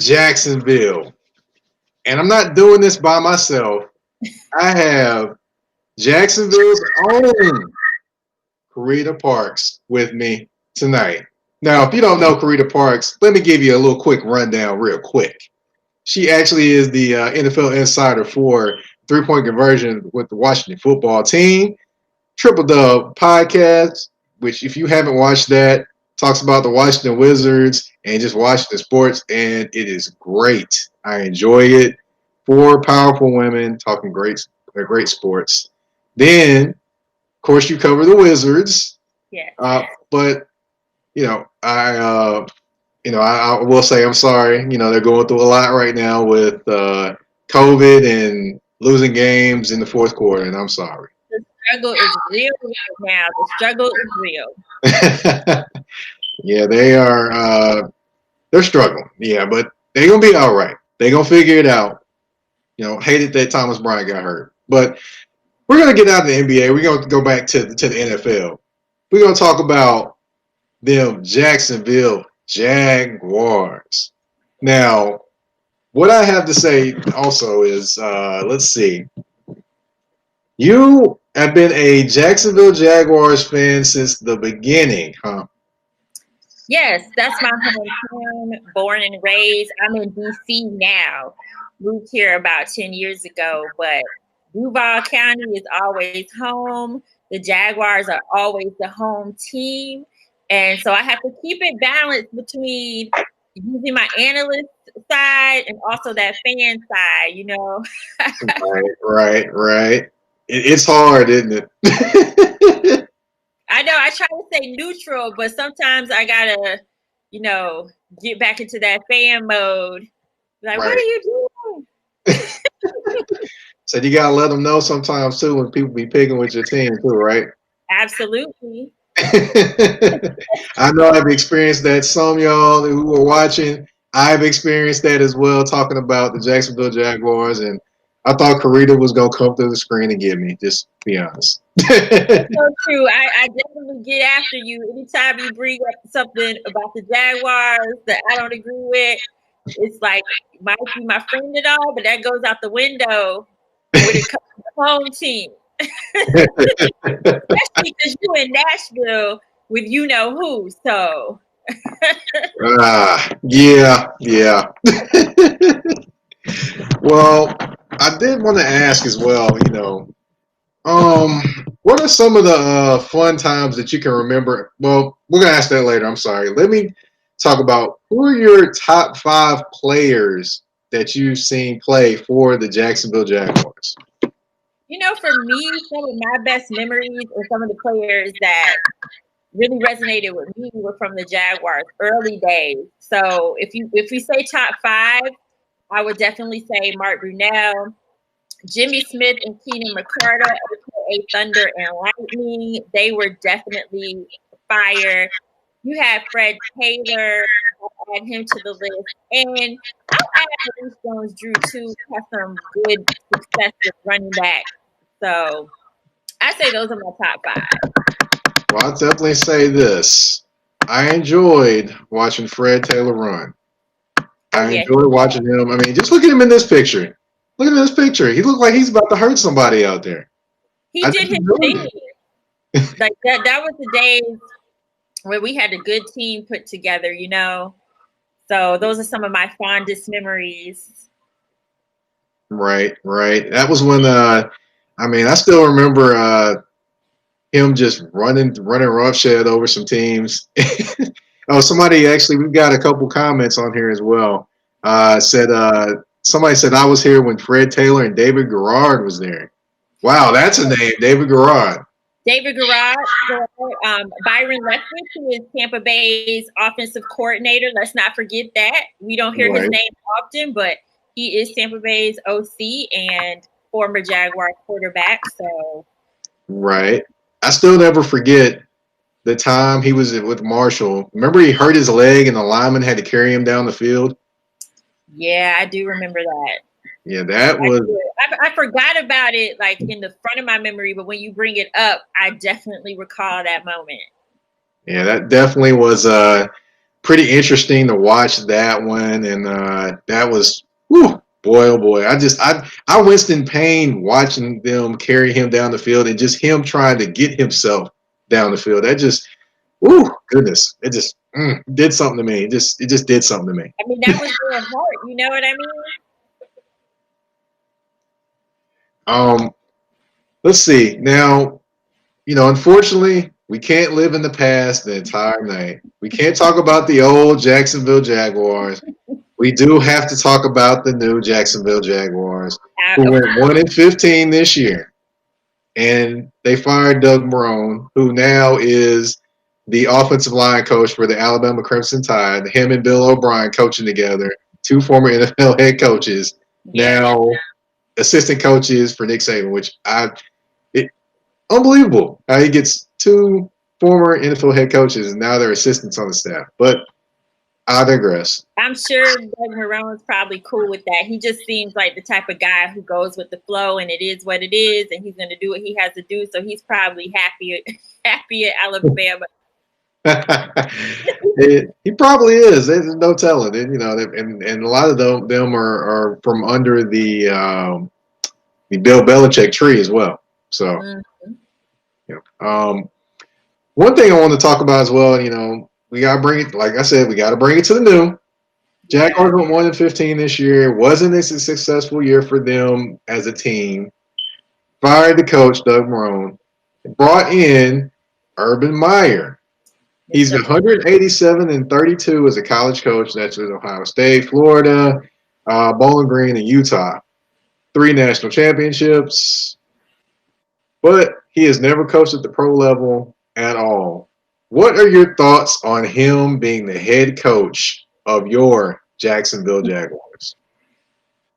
Jacksonville. And I'm not doing this by myself. I have Jacksonville's own Karita Parks with me tonight. Now, if you don't know Karita Parks, let me give you a little quick rundown real quick. She actually is the NFL insider for three-point conversion with the Washington football team. Triple Dub podcast, which if you haven't watched that, talks about the Washington Wizards and just Washington sports, and it is great. I enjoy it. Four powerful women talking great sports. Then, of course, you cover the Wizards. Yeah. But I will say I'm sorry. They're going through a lot right now with COVID and losing games in the fourth quarter, and I'm sorry. The struggle is real right now. The struggle is real. Yeah, they are. They're struggling. Yeah, but they're gonna be all right. They're gonna figure it out. Hated that Thomas Bryant got hurt, but we're gonna get out of the NBA. We're gonna go back to the NFL. We're gonna talk about them Jacksonville Jaguars. Now, what I have to say also is, let's see. You have been a Jacksonville Jaguars fan since the beginning, huh? Yes, that's my hometown, born and raised. I'm in D.C. now. Moved here about 10 years ago, but Duval County is always home. The Jaguars are always the home team. And so I have to keep it balanced between using my analyst side and also that fan side. Right. It's hard, isn't it? I know I try to stay neutral, but sometimes I gotta, get back into that fan mode. Like, Right. What are you doing? So you gotta let them know sometimes too when people be picking with your team too, right? Absolutely. I know I've experienced that. Some of y'all who are watching, I've experienced that as well, talking about the Jacksonville Jaguars, and I thought Karita was gonna come through the screen and get me. Just be honest. So true. I definitely get after you anytime you bring up something about the Jaguars that I don't agree with. It's like might be my friend and all, but that goes out the window when it comes to the home team. Especially because you in Nashville with you know who. So yeah. Well, I did want to ask as well. What are some of the fun times that you can remember? Well, we're gonna ask that later. I'm sorry. Let me talk about who are your top 5 players that you've seen play for the Jacksonville Jaguars. for me, some of my best memories and some of the players that really resonated with me were from the Jaguars early days. So if we say top 5, I would definitely say Mark Brunell, Jimmy Smith and Keenan McCarter, aka Thunder and Lightning. They were definitely fire. You had Fred Taylor, I'll add him to the list. And I'll add Maurice Jones-Drew too, has some good success with running back. So I say those are my top 5. Well, I'll definitely say this. I enjoyed watching Fred Taylor run. I enjoyed watching him. I mean, just look at him in this picture. Look at this picture. He looked like he's about to hurt somebody out there. He did his thing. Like that was the days where we had a good team put together, So those are some of my fondest memories. Right. That was when I still remember him just running roughshod over some teams. Oh, we've got a couple comments on here as well. Somebody said I was here when Fred Taylor and David Garrard was there. Wow, that's a name, David Garrard. David Garrard, Byron Leftwich, who is Tampa Bay's offensive coordinator. Let's not forget that. We don't hear his name often, but he is Tampa Bay's OC and former Jaguar quarterback. So, right. I still never forget the time he was with Marshall. Remember he hurt his leg and the lineman had to carry him down the field? Yeah, I do remember that. Yeah, that was. I forgot about it, like in the front of my memory, but when you bring it up, I definitely recall that moment. Yeah, that definitely was. pretty interesting to watch that one, and that was, whew, boy, oh boy. I winced in pain watching them carry him down the field and just him trying to get himself down the field. That just, whew, goodness, it just did something to me. It just did something to me. I mean, that was their heart. You know what I mean? Let's see. Now, unfortunately, we can't live in the past the entire night. We can't talk about the old Jacksonville Jaguars. We do have to talk about the new Jacksonville Jaguars, who went 1-15 this year. And they fired Doug Marrone, who now is the offensive line coach for the Alabama Crimson Tide. Him and Bill O'Brien coaching together, two former NFL head coaches, now assistant coaches for Nick Saban, which unbelievable how he gets two former NFL head coaches and now they're assistants on the staff. But I digress. I'm sure Doug Marrone's probably cool with that. He just seems like the type of guy who goes with the flow, and it is what it is, and he's going to do what he has to do. So he's probably happy at Alabama. He probably is. There's no telling. And a lot of them are from under the Bill Belichick tree as well. So, one thing I want to talk about as well, we got to bring it, like I said, we got to bring it to the new. Jaguars went 1-15 this year. It wasn't a successful year for them as a team. Fired the coach, Doug Marrone. Brought in Urban Meyer. He's 187-32 as a college coach. That's with Ohio State, Florida, Bowling Green, and Utah. 3 national championships. But he has never coached at the pro level at all. What are your thoughts on him being the head coach of your Jacksonville Jaguars?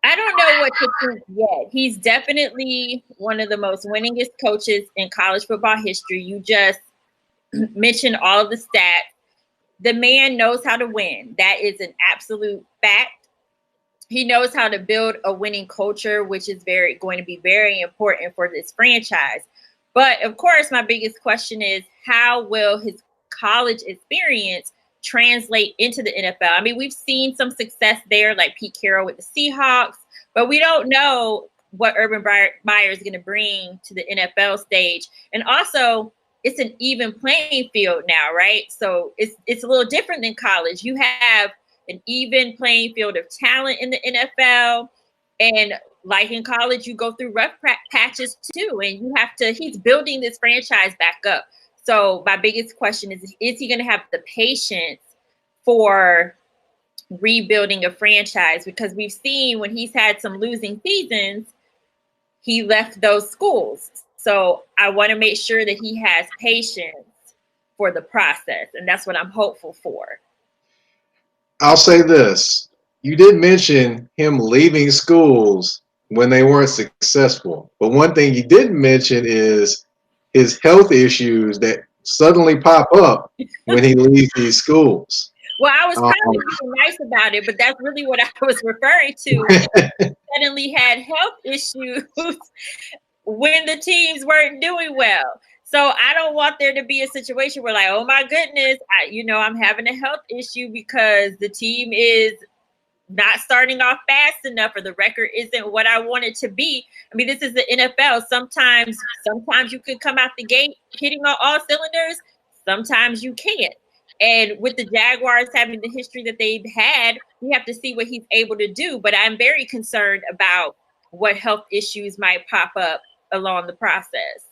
I don't know what to think yet. He's definitely one of the most winningest coaches in college football history. You just mentioned all of the stats. The man knows how to win. That is an absolute fact. He knows how to build a winning culture, which is going to be very important for this franchise. But of course, my biggest question is, how will his college experience translate into the NFL? I mean, we've seen some success there, like Pete Carroll with the Seahawks, but we don't know what Urban Meyer is going to bring to the NFL stage. And also, it's an even playing field now, right? So it's a little different than college. You have an even playing field of talent in the NFL, and like in college, you go through rough patches too, and he's building this franchise back up. So my biggest question is he going to have the patience for rebuilding a franchise? Because we've seen when he's had some losing seasons, he left those schools. So I want to make sure that he has patience for the process, and that's what I'm hopeful for. I'll say this. You did mention him leaving schools when they weren't successful. But one thing you didn't mention is his health issues that suddenly pop up when he leaves these schools. Well, I was trying to be nice about it, but that's really what I was referring to. He suddenly had health issues when the teams weren't doing well. So I don't want there to be a situation where, like, oh my goodness, I'm having a health issue because the team is not starting off fast enough, or the record isn't what I want it to be. I mean, this is the NFL. Sometimes you could come out the gate hitting on all cylinders. Sometimes you can't. And with the Jaguars having the history that they've had, we have to see what he's able to do. But I'm very concerned about what health issues might pop up along the process.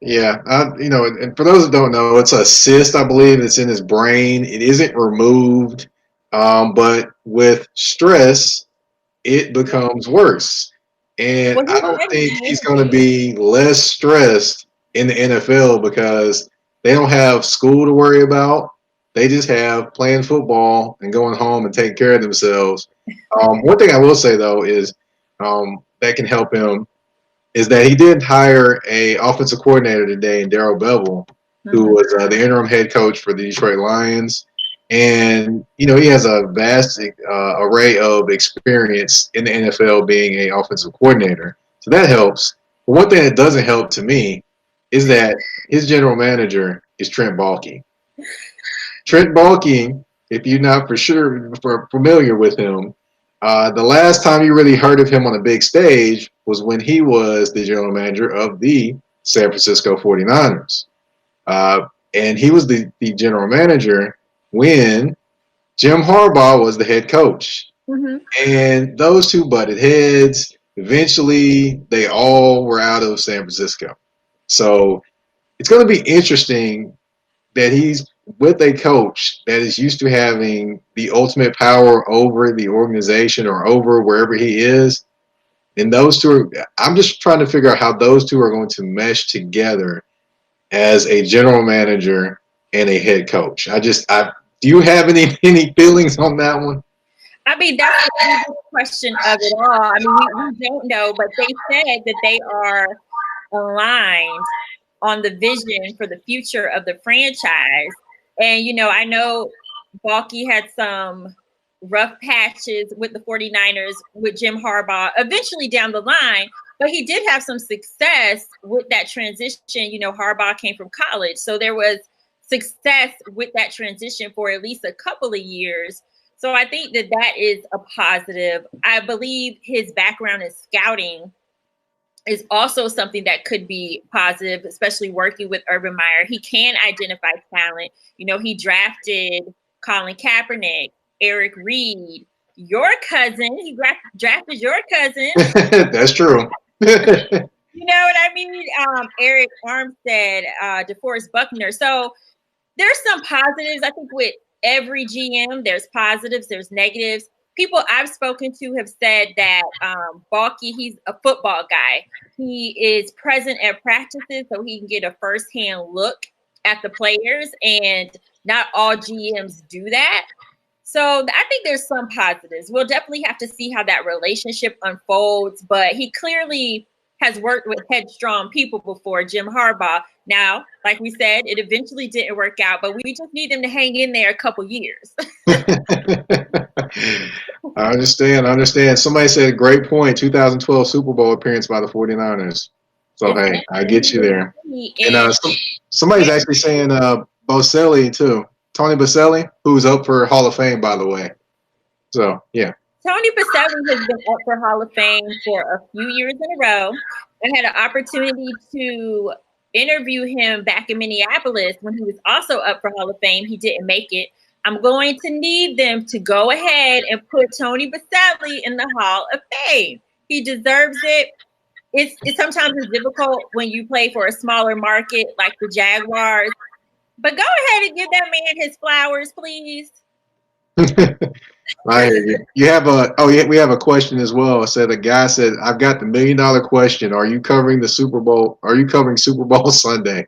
Yeah, and for those that don't know, it's a cyst, I believe. It's in his brain. It isn't removed. But with stress, it becomes worse. And I don't think he's going to be less stressed in the NFL because they don't have school to worry about. They just have playing football and going home and taking care of themselves. One thing I will say, though, is that can help him is that he did hire a offensive coordinator today in Darrell Bevell, who was the interim head coach for the Detroit Lions. And, he has a vast array of experience in the NFL being an offensive coordinator. So that helps. But one thing that doesn't help to me is that his general manager is Trent Baalke. Trent Baalke, if you're not familiar with him, the last time you really heard of him on a big stage was when he was the general manager of the San Francisco 49ers. And he was the general manager when Jim Harbaugh was the head coach. Mm-hmm. And those two butted heads. Eventually, they all were out of San Francisco. So it's going to be interesting that he's with a coach that is used to having the ultimate power over the organization or over wherever he is. And those two I'm just trying to figure out how those two are going to mesh together as a general manager and a head coach. Do you have any feelings on that one? I mean, that's the biggest question of it all. I mean, we don't know, but they said that they are aligned on the vision for the future of the franchise. And, I know Baalke had some rough patches with the 49ers with Jim Harbaugh eventually down the line, but he did have some success with that transition. Harbaugh came from college, so there was success with that transition for at least a couple of years. So I think that is a positive. I believe his background in scouting is also something that could be positive, especially working with Urban Meyer. He can identify talent. He drafted Colin Kaepernick, Eric Reed, your cousin. He drafted your cousin. That's true. You know what I mean? Eric Armstead, DeForest Buckner. So there's some positives. I think with every GM, there's positives, there's negatives. People I've spoken to have said that Baalke, he's a football guy. He is present at practices so he can get a firsthand look at the players, and not all GMs do that. So I think there's some positives. We'll definitely have to see how that relationship unfolds, but he clearly has worked with headstrong people before, Jim Harbaugh. Now, like we said, it eventually didn't work out, but we just need him to hang in there a couple years. I understand. Somebody said a great point, 2012 Super Bowl appearance by the 49ers. So, hey, I get you there. And somebody's actually saying Boselli, too. Tony Boselli, who's up for Hall of Fame, by the way. So, yeah. Tony Boselli has been up for Hall of Fame for a few years in a row. I had an opportunity to interview him back in Minneapolis when he was also up for Hall of Fame. He didn't make it. I'm going to need them to go ahead and put Tony Boselli in the Hall of Fame. He deserves it. It's sometimes it's difficult when you play for a smaller market like the Jaguars. But go ahead and give that man his flowers, please. I hear you. We have a question as well. It said a guy said, "I've got the $1 million question. Are you covering the Super Bowl? Are you covering Super Bowl Sunday?"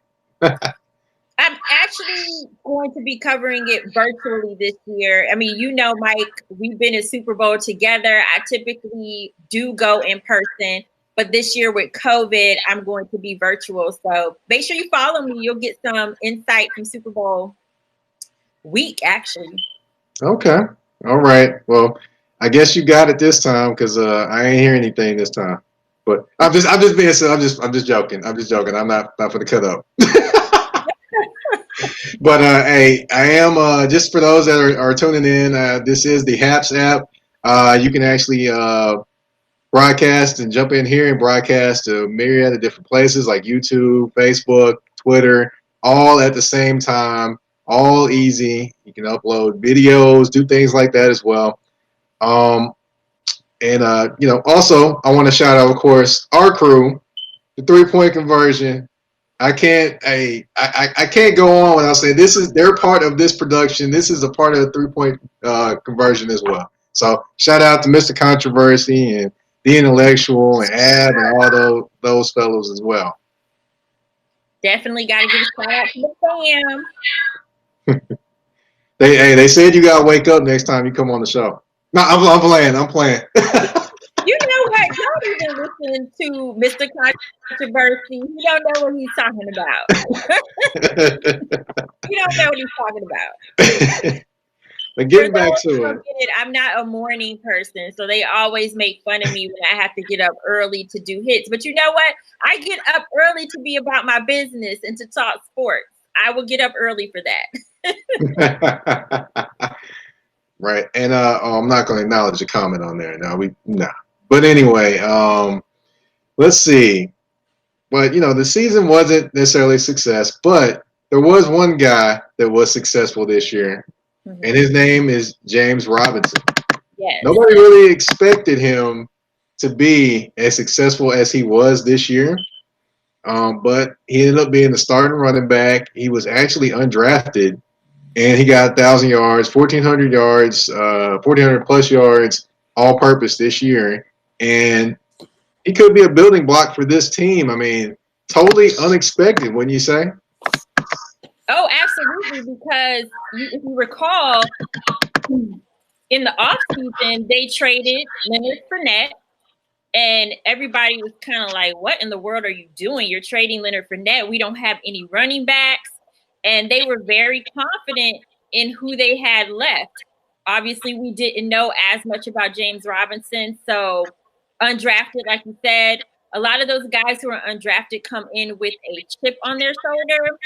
I'm actually going to be covering it virtually this year. I mean, Mike, we've been in Super Bowl together. I typically do go in person, but this year with COVID, I'm going to be virtual. So make sure you follow me. You'll get some insight from Super Bowl week, actually. Okay. All right. Well, I guess you got it this time because I ain't hear anything this time. But I'm just being silly. I'm just joking. I'm not for the cut up. But hey, I am just for those that are tuning in. This is the Haps app. You can actually broadcast and jump in here and broadcast to a myriad of different places like YouTube, Facebook, Twitter, all at the same time. All easy. You can upload videos, do things like that as well. Also I want to shout out, of course, our crew, the 3-point conversion. I can't go on without saying they're part of this production. This is a part of the 3-point conversion as well. So shout out to Mr. Controversy and The Intellectual and Ab and all those fellows as well. Definitely got to give a shout out to the fam. They said you gotta wake up next time you come on the show. No, I'm playing. You know what? Don't even listen to Mr. Controversy. You don't know what he's talking about. You don't know what he's talking about. But getting back to it, I'm not a morning person, so they always make fun of me when I have to get up early to do hits. But you know what? I get up early to be about my business and to talk sports. I will get up early for that. Right. And I'm not going to acknowledge the comment on there. No. But anyway, let's see. But the season wasn't necessarily a success, but there was one guy that was successful this year, and his name is James Robinson. Yes. Nobody really expected him to be as successful as he was this year. But he ended up being the starting running back. He was actually undrafted, and he got 1,000 yards, 1,400 yards, 1,400 plus yards, all purpose this year. And he could be a building block for this team. I mean, totally unexpected, wouldn't you say? Oh, absolutely. Because if you recall, in the offseason, they traded Leonard Fournette, and everybody was kind of like, what in the world are you doing? You're trading Leonard Fournette. We don't have any running backs. And they were very confident in who they had left. Obviously, we didn't know as much about James Robinson. So undrafted, like you said, a lot of those guys who are undrafted come in with a chip on their shoulder.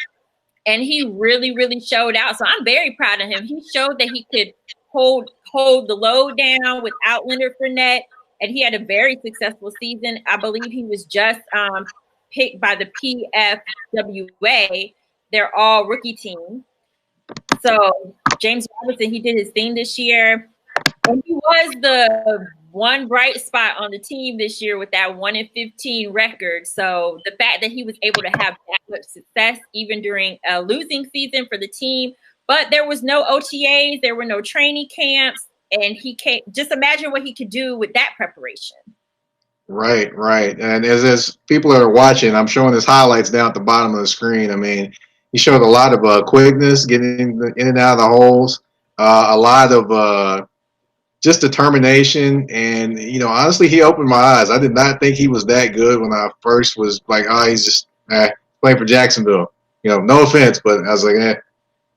And he really, really showed out. So I'm very proud of him. He showed that he could hold the load down without Leonard Fournette. And he had a very successful season. I believe he was just picked by the PFWA. They're all rookie team. So James Robinson, he did his thing this year. And he was the one bright spot on the team this year with that 1-15 record. So the fact that he was able to have that much success even during a losing season for the team, but there was no OTAs, there were no training camps, and he can't just imagine what he could do with that preparation. Right. And as people that are watching, I'm showing his highlights down at the bottom of the screen. I mean, he showed a lot of quickness, getting in and out of the holes, a lot of just determination, and honestly, he opened my eyes. I did not think he was that good when I first was like, oh, he's just playing for Jacksonville. No offense, but I was like, eh.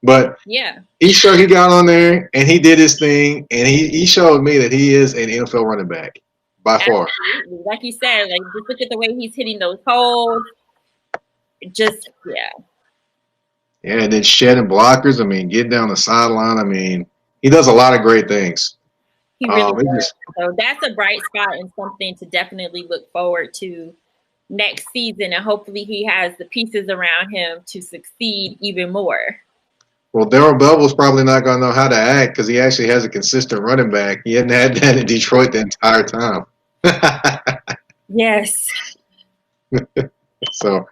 But yeah, he got on there and he did his thing, and he showed me that he is an NFL running back by far. Absolutely. Like you said, like just look at the way he's hitting those holes. Just Yeah, and then shedding blockers. I mean, getting down the sideline. I mean, he does a lot of great things. He really does. So that's a bright spot and something to definitely look forward to next season. And hopefully he has the pieces around him to succeed even more. Well, Darrell Bevell's probably not going to know how to act because he actually has a consistent running back. He hadn't had that in Detroit the entire time. Yes. So,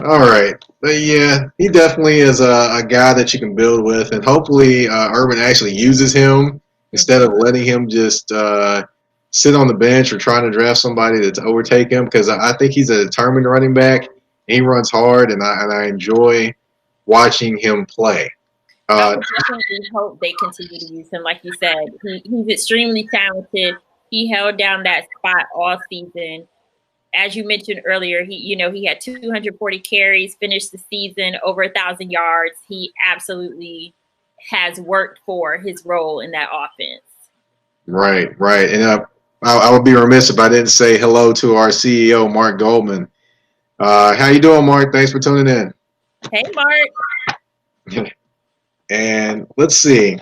all right. But yeah, he definitely is a guy that you can build with. And hopefully Urban actually uses him instead of letting him just sit on the bench or trying to draft somebody to overtake him, because I think he's a determined running back. He runs hard, and I enjoy watching him play. I would definitely hope they continue to use him. Like you said, he's extremely talented. He held down that spot all season. As you mentioned earlier, he had 240 carries, finished the season over 1,000 yards. He absolutely has worked for his role in that offense. Right. And I would be remiss if I didn't say hello to our CEO, Mark Goldman. How you doing, Mark? Thanks for tuning in. Hey, Mark. And let's see.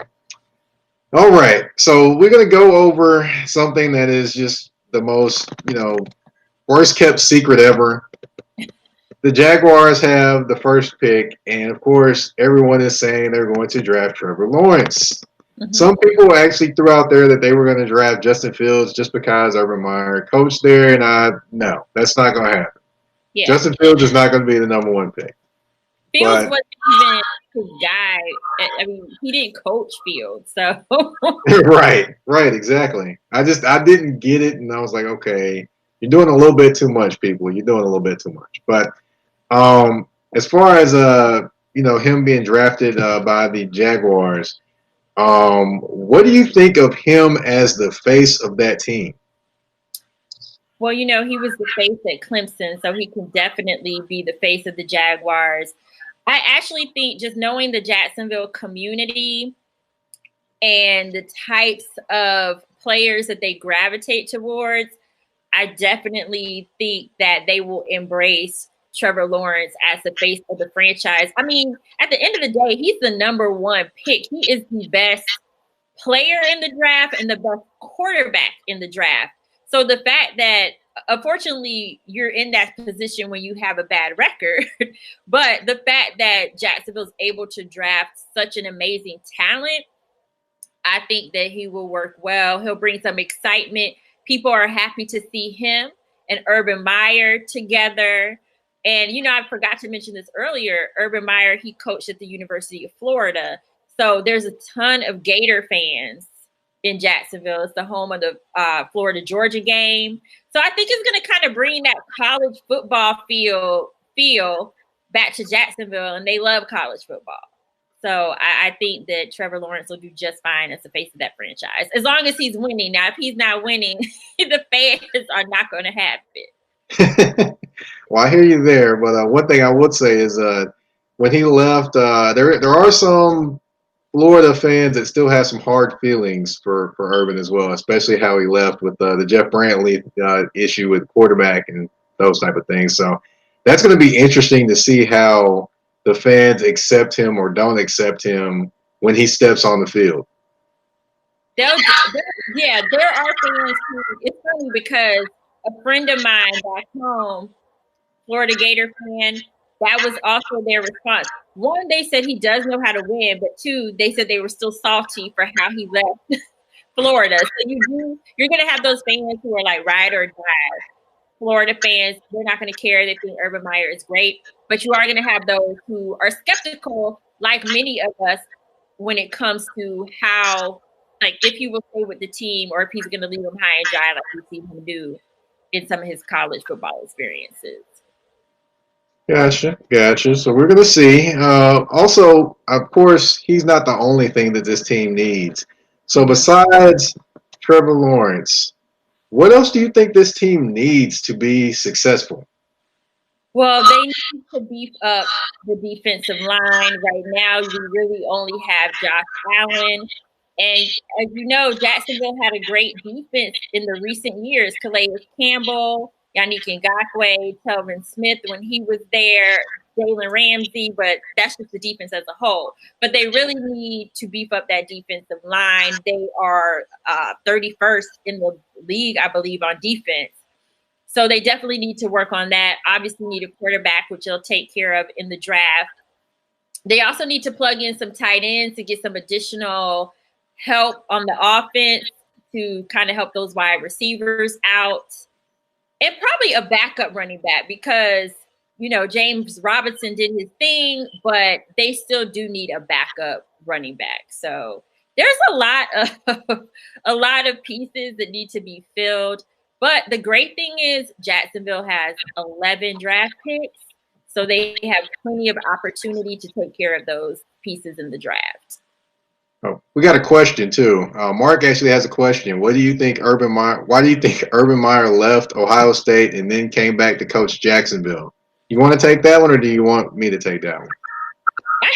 All right. So we're going to go over something that is just the most, worst kept secret ever. The Jaguars have the first pick, and of course, everyone is saying they're going to draft Trevor Lawrence. Mm-hmm. Some people actually threw out there that they were going to draft Justin Fields just because Urban Meyer coached there, and no, that's not going to happen. Yeah. Justin Fields is not going to be the number one pick. Fields wasn't even his guy. I mean, he didn't coach Fields, so. Right, exactly. I didn't get it, and I was like, okay, you're doing a little bit too much, people. You're doing a little bit too much. But as far as him being drafted by the Jaguars, what do you think of him as the face of that team? Well, he was the face at Clemson, so he can definitely be the face of the Jaguars. I actually think, just knowing the Jacksonville community and the types of players that they gravitate towards, I definitely think that they will embrace Trevor Lawrence as the face of the franchise. I mean, at the end of the day, he's the number one pick. He is the best player in the draft and the best quarterback in the draft. So the fact that, unfortunately, you're in that position when you have a bad record, but the fact that Jacksonville's able to draft such an amazing talent, I think that he will work well. He'll bring some excitement. People are happy to see him and Urban Meyer together. And, I forgot to mention this earlier. Urban Meyer, he coached at the University of Florida. So there's a ton of Gator fans in Jacksonville. It's the home of the Florida-Georgia game. So I think it's going to kind of bring that college football feel back to Jacksonville, and they love college football. So I think that Trevor Lawrence will do just fine as the face of that franchise, as long as he's winning. Now, if he's not winning, the fans are not going to have it. Well, I hear you there, but one thing I would say is when he left, there are some Florida fans that still have some hard feelings for Urban as well, especially how he left with the Jeff Brantley issue with quarterback and those type of things. So that's going to be interesting to see how the fans accept him or don't accept him when he steps on the field. There are fans who, it's funny because a friend of mine back home, Florida Gator fan, that was also their response. One, they said he does know how to win, but two, they said they were still salty for how he left Florida. So you're going to have those fans who are like ride or die. Florida fans, they're not going to care. They think Urban Meyer is great, but you are going to have those who are skeptical, like many of us, when it comes to how, like, if he will stay with the team or if he's going to leave them high and dry, like we've seen him do in some of his college football experiences. Gotcha. So we're going to see. Also, of course, he's not the only thing that this team needs. So besides Trevor Lawrence, what else do you think this team needs to be successful? Well, they need to beef up the defensive line. Right now, we really only have Josh Allen. And as you know, Jacksonville had a great defense in the recent years. Calais Campbell, Yannick Ngakoue, Telvin Smith when he was there, Jalen Ramsey, but that's just the defense as a whole. But they really need to beef up that defensive line. They are 31st in the league, I believe, on defense. So they definitely need to work on that. Obviously need a quarterback, which they'll take care of in the draft. They also need to plug in some tight ends to get some additional help on the offense to kind of help those wide receivers out. And probably a backup running back because, James Robertson did his thing, but they still do need a backup running back. So there's a lot of pieces that need to be filled. But the great thing is Jacksonville has 11 draft picks, so they have plenty of opportunity to take care of those pieces in the draft. Oh, we got a question too. Mark actually has a question. Why do you think Urban Meyer left Ohio State and then came back to coach Jacksonville? You want to take that one, or do you want me to take that one? I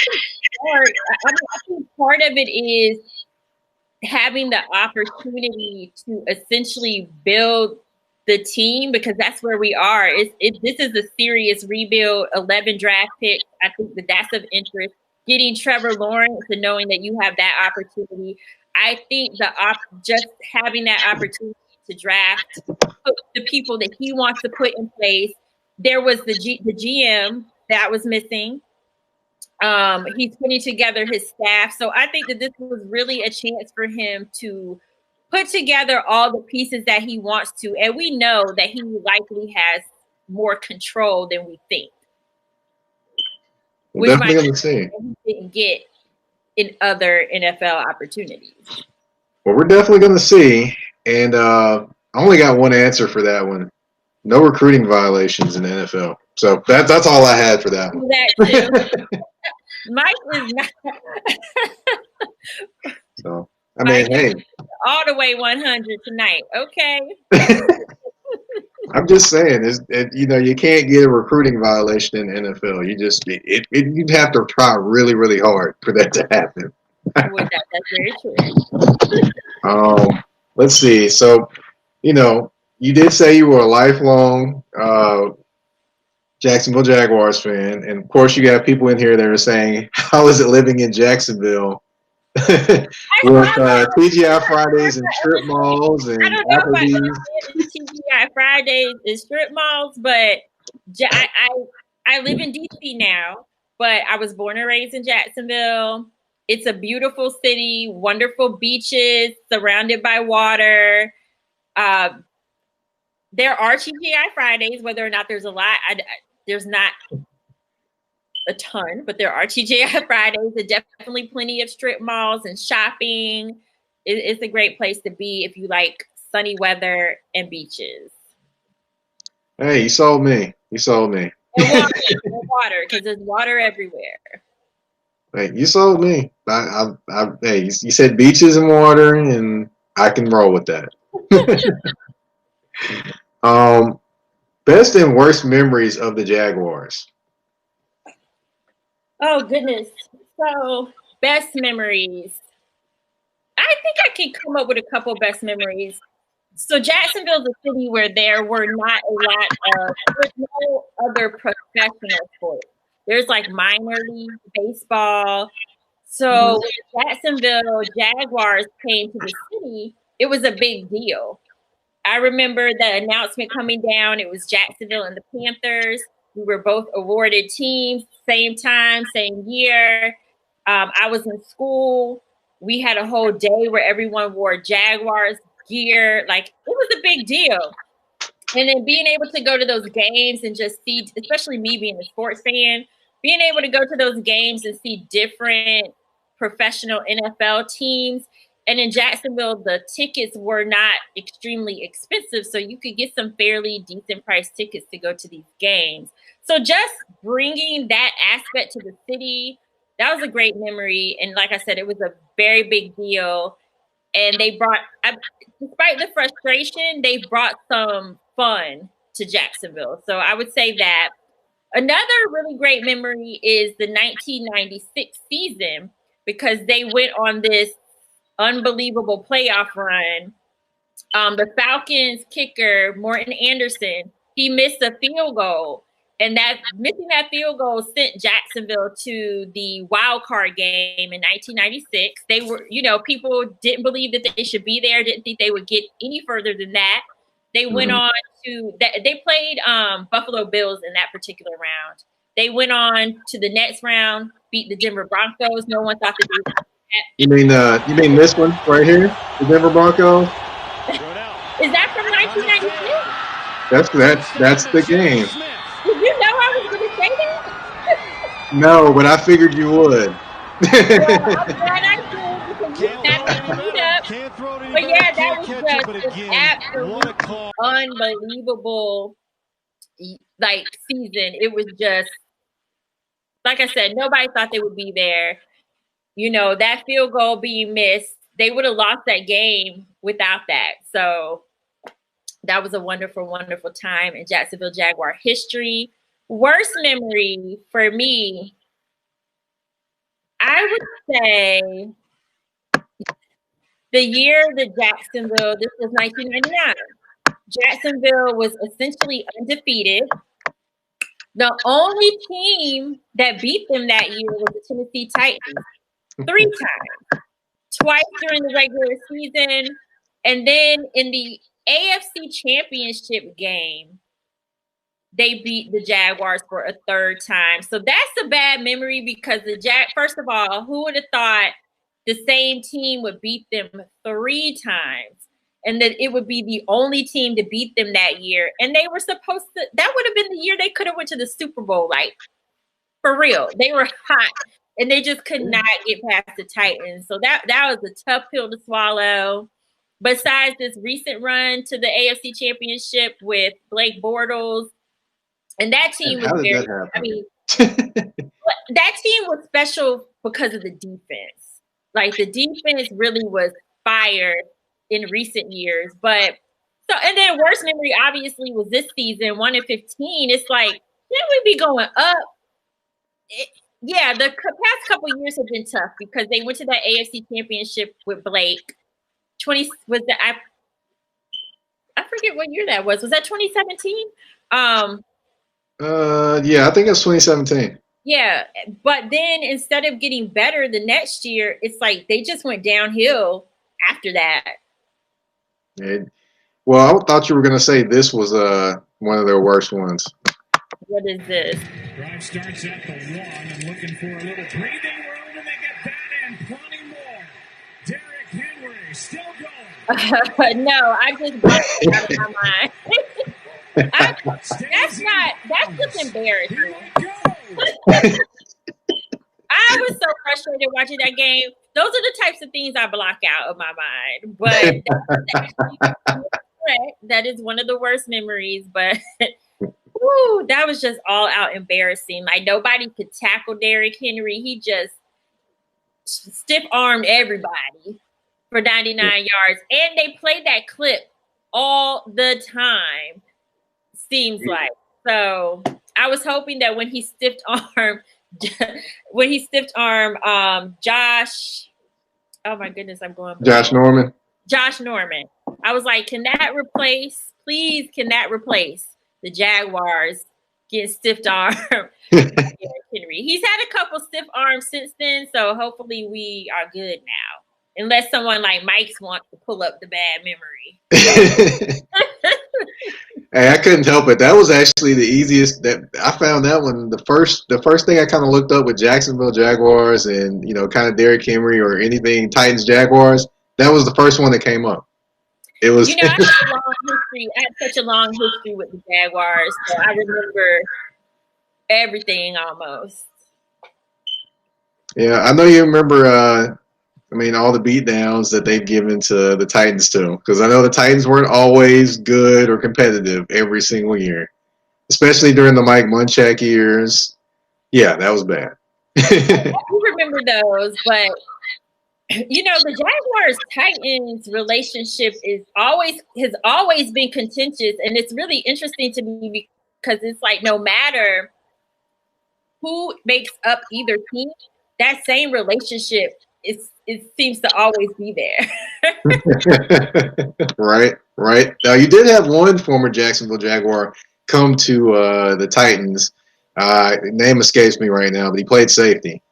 think part of it is having the opportunity to essentially build the team, because that's where we are. This is a serious rebuild. 11 draft picks. I think that's of interest. Getting Trevor Lawrence and knowing that you have that opportunity. I think just having that opportunity to draft the people that he wants to put in place. There was the GM that was missing. He's putting together his staff. So I think that this was really a chance for him to put together all the pieces that he wants to. And we know that he likely has more control than we think. We're definitely going to see. He didn't get in other NFL opportunities. Well, we're definitely going to see. And I only got one answer for that one. No recruiting violations in the NFL. So that's all I had for that one. That too. Mike is not. So, I mean, hey. All the way 100 tonight. Okay. I'm just saying, you can't get a recruiting violation in the NFL. You'd have to try really, really hard for that to happen. Well, that's very true. Let's see. So, you did say you were a lifelong Jacksonville Jaguars fan, and of course you got people in here that are saying, "How is it living in Jacksonville with TGI Fridays and strip malls and I don't know if I Applebee's?" understand TGI Fridays and strip malls, but I live in DC now, but I was born and raised in Jacksonville. It's a beautiful city, wonderful beaches, surrounded by water. There are TGI Fridays, whether or not there's a lot. There's not a ton, but there are TGI Fridays. There's definitely plenty of strip malls and shopping. It's a great place to be if you like sunny weather and beaches. Hey, you sold me. You sold me. And water, because there's water everywhere. Hey, you sold me. Hey, you said beaches and water, and I can roll with that. Best and worst memories of the Jaguars. Oh goodness. So best memories. I think I can come up with a couple best memories. So Jacksonville's a city where there were not a lot of, there's no other professional sports. There's like minor league baseball. So when Jacksonville Jaguars came to the city, it was a big deal. I remember the announcement coming down. It was Jacksonville and the Panthers. We were both awarded teams, same time, same year. I was in school. We had a whole day where everyone wore Jaguars gear. Like, it was a big deal. And then being able to go to those games and just see, especially me being a sports fan, being able to go to those games and see different professional NFL teams. And in Jacksonville, the tickets were not extremely expensive, so you could get some fairly decent price tickets to go to these games. So just bringing that aspect to the city, that was a great memory. And like I said, it was a very big deal. And they brought, despite the frustration, they brought some fun to Jacksonville. So I would say that. Another really great memory is the 1996 season, because they went on this unbelievable playoff run. The Falcons kicker, Morton Anderson, he missed a field goal. And that missing that field goal sent Jacksonville to the wild card game in 1996. They were, people didn't believe that they should be there, didn't think they would get any further than that. They went on to they played Buffalo Bills in that particular round. They went on to the next round, beat the Denver Broncos. No one thought that they would do that. You mean this one right here, the Denver Broncos? Is that from 1996? That's the game. Did you know I was going to say that? No, but I figured you would. Well, I'm glad I did, because you snapped it up. But yeah, that was just an absolutely unbelievable season. It was just, like I said, nobody thought they would be there. That field goal being missed, they would have lost that game without that. So that was a wonderful, wonderful time in Jacksonville Jaguar history. Worst memory for me, I would say the year that Jacksonville, this was 1999, Jacksonville was essentially undefeated. The only team that beat them that year was the Tennessee Titans 3 times, twice during the regular season, and then in the AFC Championship game, they beat the Jaguars for a 3rd time. So that's a bad memory, because first of all, who would have thought the same team would beat them 3 times, and that it would be the only team to beat them that year? And they were supposed to, that would have been the year they could have went to the Super Bowl, for real. They were hot, and they just could not get past the Titans. So that was a tough pill to swallow. Besides this recent run to the AFC Championship with Blake Bortles, and that team was very, that team was special because of the defense. The defense really was fire in recent years. And then worst memory obviously was this season, 1-15. It's shouldn't we be going up? The past couple of years have been tough, because they went to that AFC Championship with Blake. I forget what year that was. Was that 2017? Yeah, I think it's 2017. Yeah, but then instead of getting better the next year, it's like they just went downhill after that. Well, I thought you were going to say this was one of their worst ones. What is this? Drive starts at the 1 and looking for a little breathing room, and they get that and plenty more. Derrick Henry still going. No, I just blocked it out of my mind. That's just embarrassing. I was so frustrated watching that game. Those are the types of things I block out of my mind. But that is one of the worst memories. But woo, that was just all out embarrassing. Like nobody could tackle Derrick Henry. He just stiff-armed everybody for 99 yards. And they played that clip all the time, seems like. So I was hoping that when he stiff-armed Josh, oh my goodness, I'm going Josh Norman. I was like, can that replace the Jaguars getting stiff-armed Henry? He's had a couple stiff arms since then, so hopefully we are good now. Unless someone like Mike's wants to pull up the bad memory. Hey, I couldn't help it. That was actually the easiest. That I found that one the first thing I kind of looked up with Jacksonville Jaguars and kind of Derrick Henry or anything Titans Jaguars. That was the first one that came up. It was. I have a long history. I had such a long history with the Jaguars, so I remember everything almost. Yeah, I know you remember. All the beatdowns that they've given to the Titans too, because I know the Titans weren't always good or competitive every single year, especially during the Mike Munchak years. Yeah, that was bad. I remember those, but the Jaguars Titans relationship has always been contentious, and it's really interesting to me because it's like no matter who makes up either team, that same relationship it seems to always be there. Right. Now you did have one former Jacksonville Jaguar come to the Titans. Name escapes me right now, but he played safety.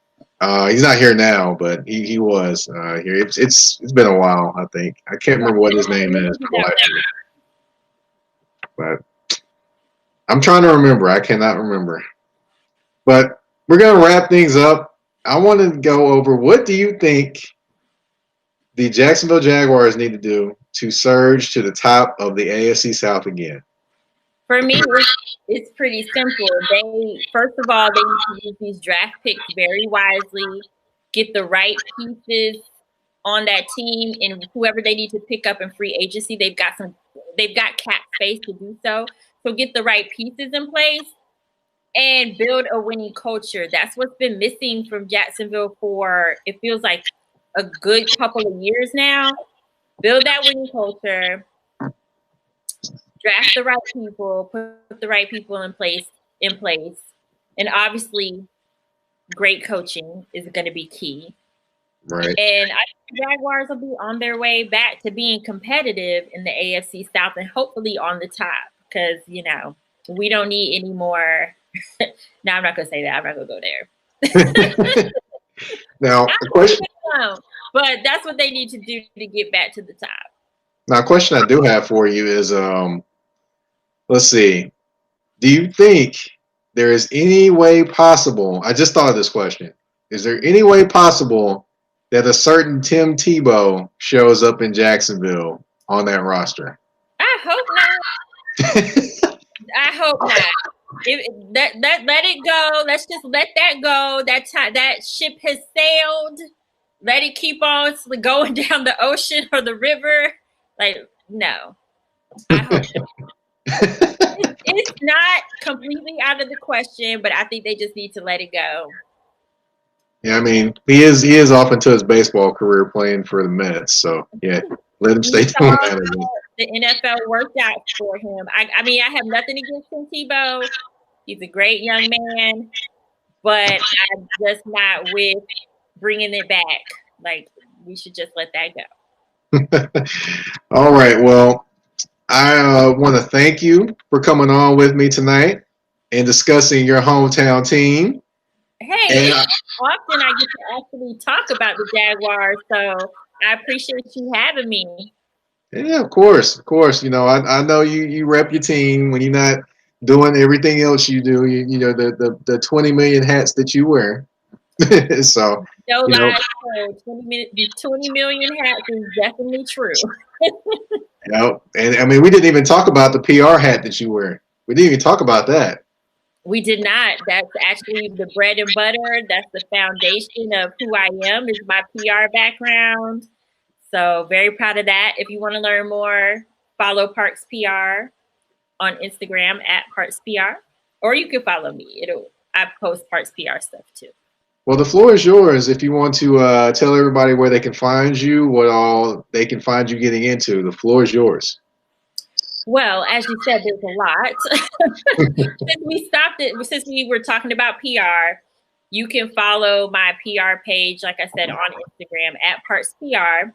He's not here now, but he was here. It's been a while, I think. I can't remember what his name is. But I'm trying to remember. I cannot remember. But we're going to wrap things up. I want to go over what do you think the Jacksonville Jaguars need to do to surge to the top of the AFC South again? For me, it's pretty simple. First of all, they need to use these draft picks very wisely, get the right pieces on that team, and whoever they need to pick up in free agency, they've got cap space to do so. So get the right pieces in place and build a winning culture. That's what's been missing from Jacksonville for, it feels like, a good couple of years now. Build that winning culture, draft the right people, put the right people in place, and obviously, great coaching is going to be key. Right. And I think the Jaguars will be on their way back to being competitive in the AFC South and hopefully on the top because, we don't need any more. No, I'm not going to say that. I'm not going to go there. Now, a question. But that's what they need to do to get back to the top. Now, a question I do have for you is, let's see. Do you think there is any way possible? I just thought of this question. Is there any way possible that a certain Tim Tebow shows up in Jacksonville on that roster? I hope not. I hope not. Let it go. Let's just let that go. That ship has sailed. Let it keep on going down the ocean or the river. Like, no. I hope it's not completely out of the question, but I think they just need to let it go. Yeah, he is off into his baseball career playing for the Mets. So, yeah, let him stay doing that. The NFL worked out for him. I have nothing against Tim Tebow. He's a great young man, but I'm just not with bringing it back. Like, we should just let that go. All right. Well, I want to thank you for coming on with me tonight. and discussing your hometown team. Hey, often I get to actually talk about the Jaguars, so I appreciate you having me. Yeah, of course. You know, I know you rep your team when you're not doing everything else you do. You know the 20 million hats that you wear. So No you know, lies told, 20 million hats is definitely true. and I mean we didn't even talk about the PR hat that you wear. We didn't even talk about that. We did not. That's actually the bread and butter. That's the foundation of who I am, is my PR background. So very proud of that. If you want to learn more, follow Parks PR on Instagram at Parks PR, or you can follow me. I post Parks PR stuff too. Well, the floor is yours if you want to tell everybody where they can find you, what all they can find you getting into. The floor is yours. Well, as you said, there's a lot. Since we were talking about PR, you can follow my PR page, like I said, on Instagram at Parks PR.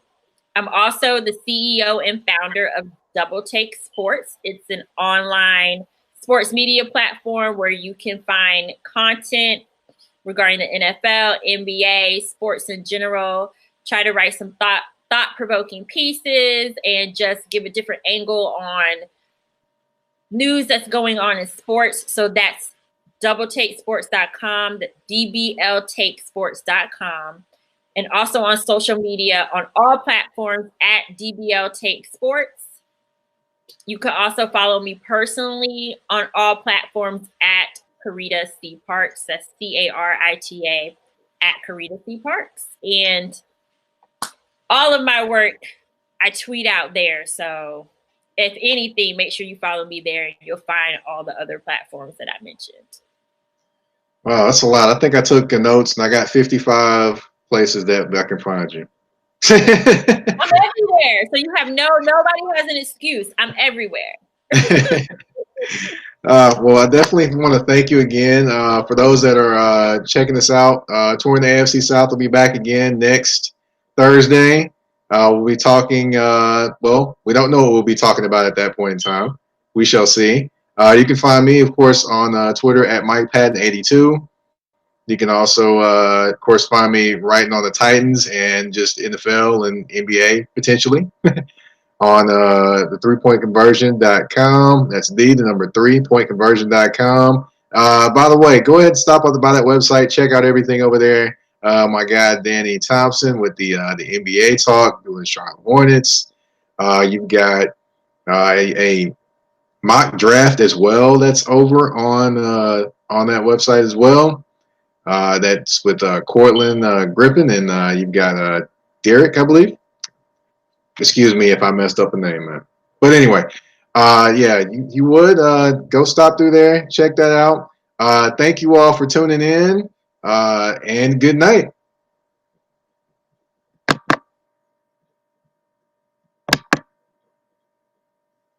I'm also the CEO and founder of Double Take Sports. It's an online sports media platform where you can find content regarding the NFL, NBA, sports in general, try to write some thought-provoking pieces and just give a different angle on news that's going on in sports. So that's doubletakesports.com, dbltakesports.com, and also on social media on all platforms at dbltakesports. You can also follow me personally on all platforms at Carita C. Parks. That's CARITA at Carita C. Parks. And all of my work, I tweet out there. So if anything, make sure you follow me there and you'll find all the other platforms that I mentioned. Wow, that's a lot. I think I took notes and I got 55 places that I can find you. I'm everywhere. So you have nobody has an excuse. I'm everywhere. Well, I definitely want to thank you again. For those that are checking us out, touring the AFC South will be back again next Thursday. We'll be talking, well, we don't know what we'll be talking about at that point in time. We shall see. You can find me, of course, on Twitter at MikePatton82. You can also, of course, find me writing on the Titans and just NFL and NBA potentially on the 3pointconversion.com. That's the number 3pointconversion.com. By the way, go ahead and stop by that website. Check out everything over there. My guy Danny Thompson with the NBA talk, doing Charlotte Hornets. You've got a mock draft as well that's over on that website as well. That's with Cortland Griffin, and you've got Derek, I believe. Excuse me if I messed up the name, man. But anyway, yeah, you would go stop through there, check that out. Thank you all for tuning in, and good night.